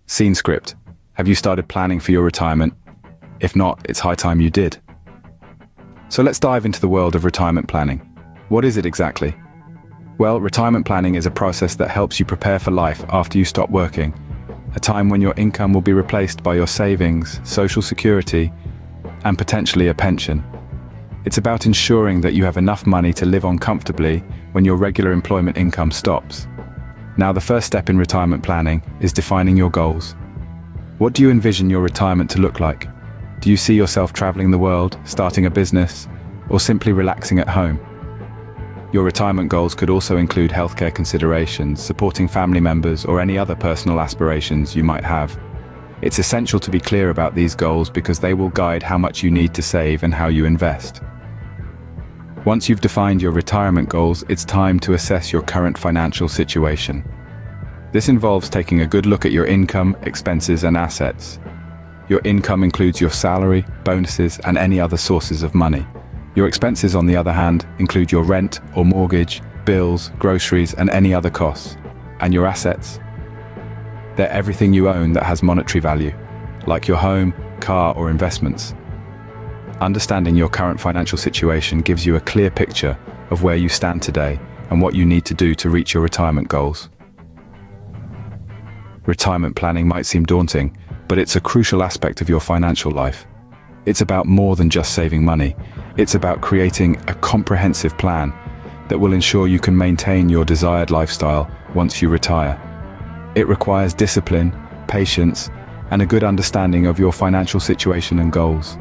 Scene script. Have you started planning for your retirement? If not, it's high time you did. So let's dive into the world of retirement planning. What is it exactly? Well, retirement planning is a process that helps you prepare for life after you stop working, a time when your income will be replaced by your savings, social security, and potentially a pension. It's about ensuring that you have enough money to live on comfortably when your regular employment income stops. Now, the first step in retirement planning is defining your goals. What do you envision your retirement to look like? Do you see yourself traveling the world, starting a business, or simply relaxing at home? Your retirement goals could also include healthcare considerations, supporting family members, or any other personal aspirations you might have. It's essential to be clear about these goals because they will guide how much you need to save and how you invest. Once you've defined your retirement goals, it's time to assess your current financial situation. This involves taking a good look at your income, expenses, and assets. Your income includes your salary, bonuses, and any other sources of money. Your expenses, on the other hand, include your rent or mortgage, bills, groceries, and any other costs. And your assets? They're everything you own that has monetary value, like your home, car, or investments. Understanding your current financial situation gives you a clear picture of where you stand today and what you need to do to reach your retirement goals. Retirement planning might seem daunting, but it's a crucial aspect of your financial life. It's about more than just saving money. It's about creating a comprehensive plan that will ensure you can maintain your desired lifestyle once you retire. It requires discipline, patience, and a good understanding of your financial situation and goals.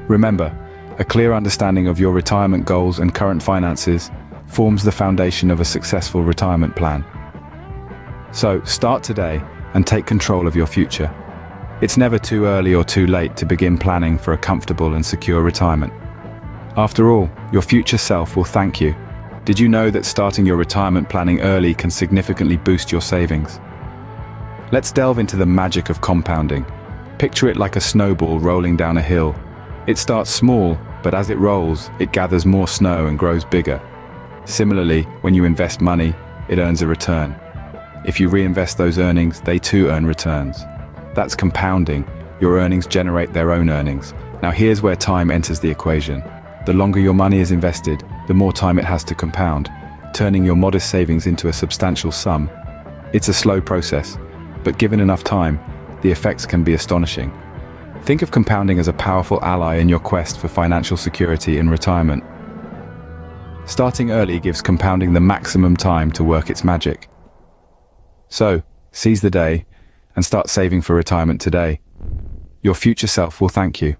Remember, a clear understanding of your retirement goals and current finances forms the foundation of a successful retirement plan. So, start today and take control of your future. It's never too early or too late to begin planning for a comfortable and secure retirement. After all, your future self will thank you. Did you know that starting your retirement planning early can significantly boost your savings? Let's delve into the magic of compounding. Picture it like a snowball rolling down a hill. It starts small, but as it rolls, it gathers more snow and grows bigger. Similarly, when you invest money, it earns a return. If you reinvest those earnings, they too earn returns. That's compounding. Your earnings generate their own earnings. Now here's where time enters the equation. The longer your money is invested, the more time it has to compound, turning your modest savings into a substantial sum. It's a slow process, but given enough time, the effects can be astonishing. Think of compounding as a powerful ally in your quest for financial security in retirement. Starting early gives compounding the maximum time to work its magic. So, seize the day and start saving for retirement today. Your future self will thank you.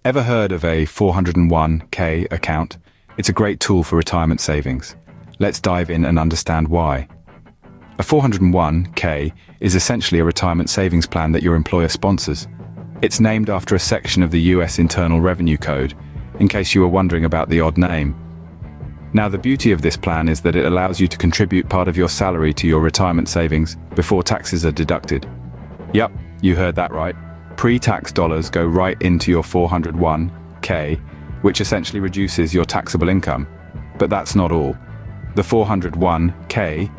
Ever heard of a 401k account? It's a great tool for retirement savings. Let's dive in and understand why. A 401k is essentially a retirement savings plan that your employer sponsors. It's named after a section of the US Internal Revenue Code, in case you were wondering about the odd name. Now, the beauty of this plan is that it allows you to contribute part of your salary to your retirement savings before taxes are deducted. Yep, you heard that right. Pre-tax dollars go right into your 401k, which essentially reduces your taxable income. But that's not all. The 401k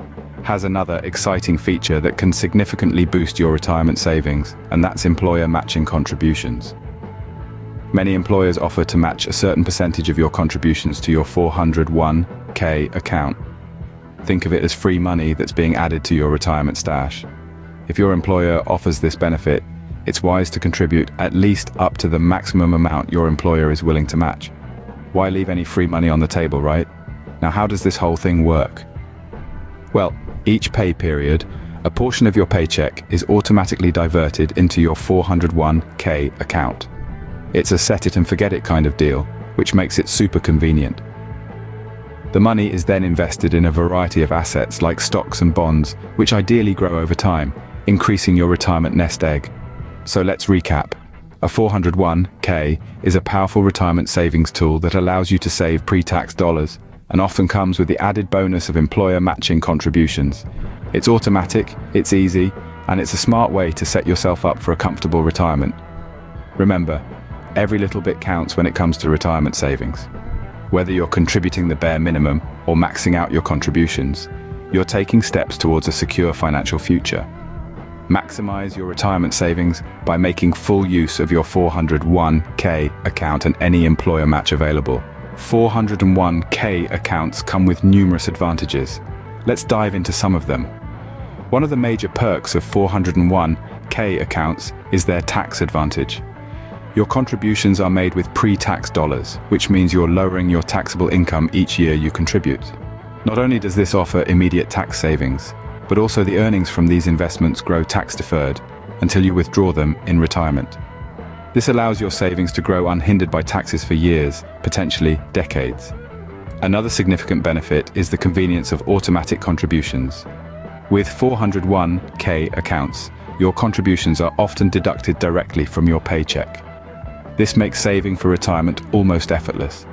has another exciting feature that can significantly boost your retirement savings, and that's employer matching contributions. Many employers offer to match a certain percentage of your contributions to your 401k account. Think of it as free money that's being added to your retirement stash. If your employer offers this benefit, it's wise to contribute at least up to the maximum amount your employer is willing to match. Why leave any free money on the table, right? Now, how does this whole thing work? Well, each pay period, a portion of your paycheck is automatically diverted into your 401k account. It's a set it and forget it kind of deal, which makes it super convenient. The money is then invested in a variety of assets like stocks and bonds, which ideally grow over time, increasing your retirement nest egg. So let's recap. A 401k is a powerful retirement savings tool that allows you to save pre-tax dollars, and often comes with the added bonus of employer matching contributions. It's automatic, it's easy, and it's a smart way to set yourself up for a comfortable retirement. Remember, every little bit counts when it comes to retirement savings. Whether you're contributing the bare minimum or maxing out your contributions, you're taking steps towards a secure financial future. Maximize your retirement savings by making full use of your 401k account and any employer match available. 401k accounts come with numerous advantages. Let's dive into some of them. One of the major perks of 401k accounts is their tax advantage. Your contributions are made with pre-tax dollars, which means you're lowering your taxable income each year you contribute. Not only does this offer immediate tax savings, but also the earnings from these investments grow tax-deferred until you withdraw them in retirement. This allows your savings to grow unhindered by taxes for years, potentially decades. Another significant benefit is the convenience of automatic contributions. With 401k accounts, your contributions are often deducted directly from your paycheck. This makes saving for retirement almost effortless.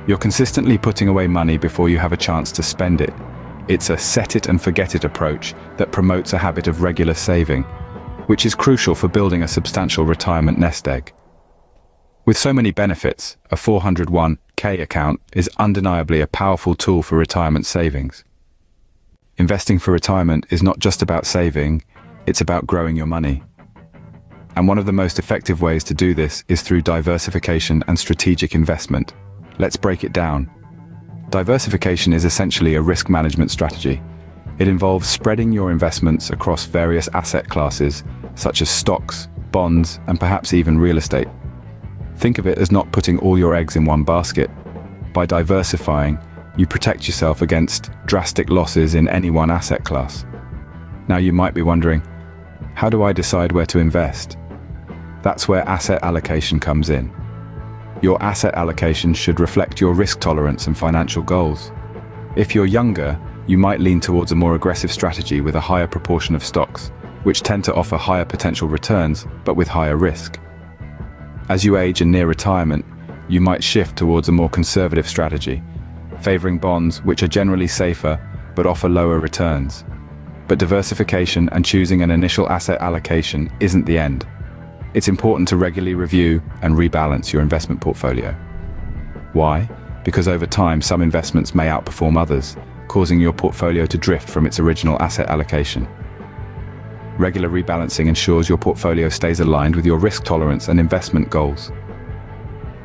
You're consistently putting away money before you have a chance to spend it. It's a set-it-and-forget-it approach that promotes a habit of regular saving, which is crucial for building a substantial retirement nest egg. With so many benefits, a 401k account is undeniably a powerful tool for retirement savings. Investing for retirement is not just about saving, it's about growing your money. And one of the most effective ways to do this is through diversification and strategic investment. Let's break it down. Diversification is essentially a risk management strategy. It involves spreading your investments across various asset classes, such as stocks, bonds, and perhaps even real estate. Think of it as not putting all your eggs in one basket. By diversifying, you protect yourself against drastic losses in any one asset class. Now you might be wondering, how do I decide where to invest? That's where asset allocation comes in. Your asset allocation should reflect your risk tolerance and financial goals. If you're younger, you might lean towards a more aggressive strategy with a higher proportion of stocks, which tend to offer higher potential returns, but with higher risk. As you age and near retirement, you might shift towards a more conservative strategy, favoring bonds which are generally safer, but offer lower returns. But diversification and choosing an initial asset allocation isn't the end. It's important to regularly review and rebalance your investment portfolio. Why? Because over time, some investments may outperform others, causing your portfolio to drift from its original asset allocation. Regular rebalancing ensures your portfolio stays aligned with your risk tolerance and investment goals.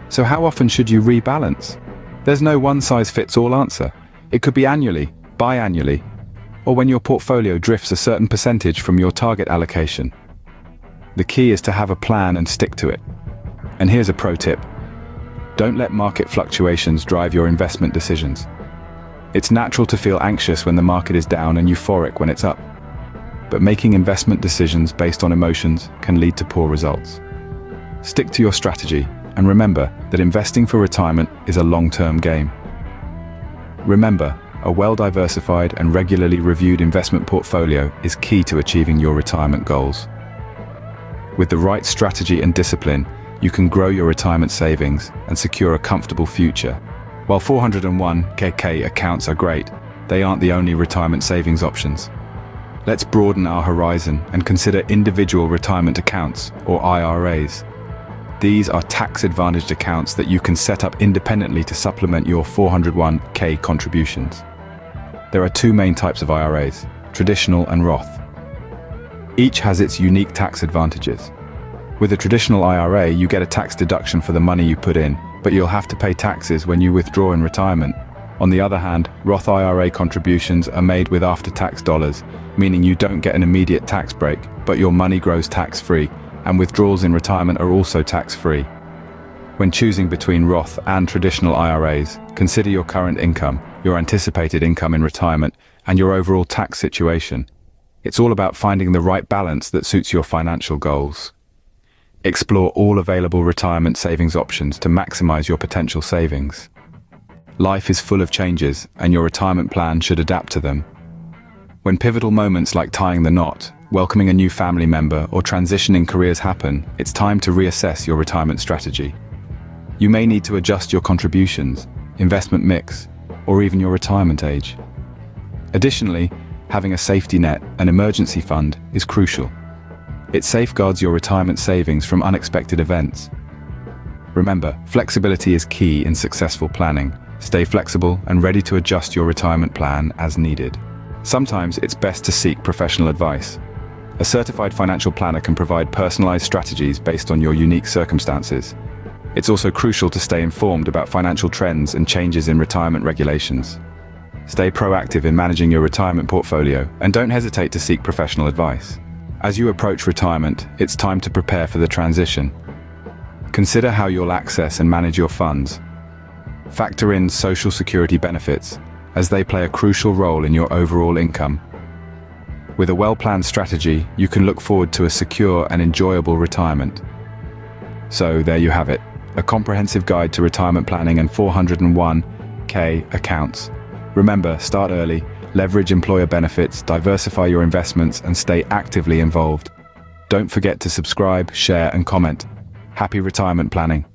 So how often should you rebalance? There's no one-size-fits-all answer. It could be annually, biannually, or when your portfolio drifts a certain percentage from your target allocation. The key is to have a plan and stick to it. And here's a pro tip. Don't let market fluctuations drive your investment decisions. It's natural to feel anxious when the market is down and euphoric when it's up. But making investment decisions based on emotions can lead to poor results. Stick to your strategy and remember that investing for retirement is a long-term game. Remember, a well-diversified and regularly reviewed investment portfolio is key to achieving your retirement goals. With the right strategy and discipline, you can grow your retirement savings and secure a comfortable future. While 401k accounts are great, they aren't the only retirement savings options. Let's broaden our horizon and consider individual retirement accounts, or IRAs. These are tax-advantaged accounts that you can set up independently to supplement your 401k contributions. There are two main types of IRAs, traditional and Roth. Each has its unique tax advantages. With a traditional IRA, you get a tax deduction for the money you put in, but you'll have to pay taxes when you withdraw in retirement. On the other hand, Roth IRA contributions are made with after-tax dollars, meaning you don't get an immediate tax break, but your money grows tax-free, and withdrawals in retirement are also tax-free. When choosing between Roth and traditional IRAs, consider your current income, your anticipated income in retirement, and your overall tax situation. It's all about finding the right balance that suits your financial goals. Explore all available retirement savings options to maximize your potential savings. Life is full of changes, and your retirement plan should adapt to them. When pivotal moments like tying the knot, welcoming a new family member, or transitioning careers happen, it's time to reassess your retirement strategy. You may need to adjust your contributions, investment mix, or even your retirement age. Additionally, having a safety net, an emergency fund, is crucial. It safeguards your retirement savings from unexpected events. Remember, flexibility is key in successful planning. Stay flexible and ready to adjust your retirement plan as needed. Sometimes it's best to seek professional advice. A certified financial planner can provide personalized strategies based on your unique circumstances. It's also crucial to stay informed about financial trends and changes in retirement regulations. Stay proactive in managing your retirement portfolio and don't hesitate to seek professional advice. As you approach retirement, it's time to prepare for the transition. Consider how you'll access and manage your funds. Factor in Social Security benefits, as they play a crucial role in your overall income. With a well-planned strategy, you can look forward to a secure and enjoyable retirement. So there you have it, a comprehensive guide to retirement planning and 401k accounts. Remember, start early, leverage employer benefits, diversify your investments, and stay actively involved. Don't forget to subscribe, share, and comment. Happy retirement planning.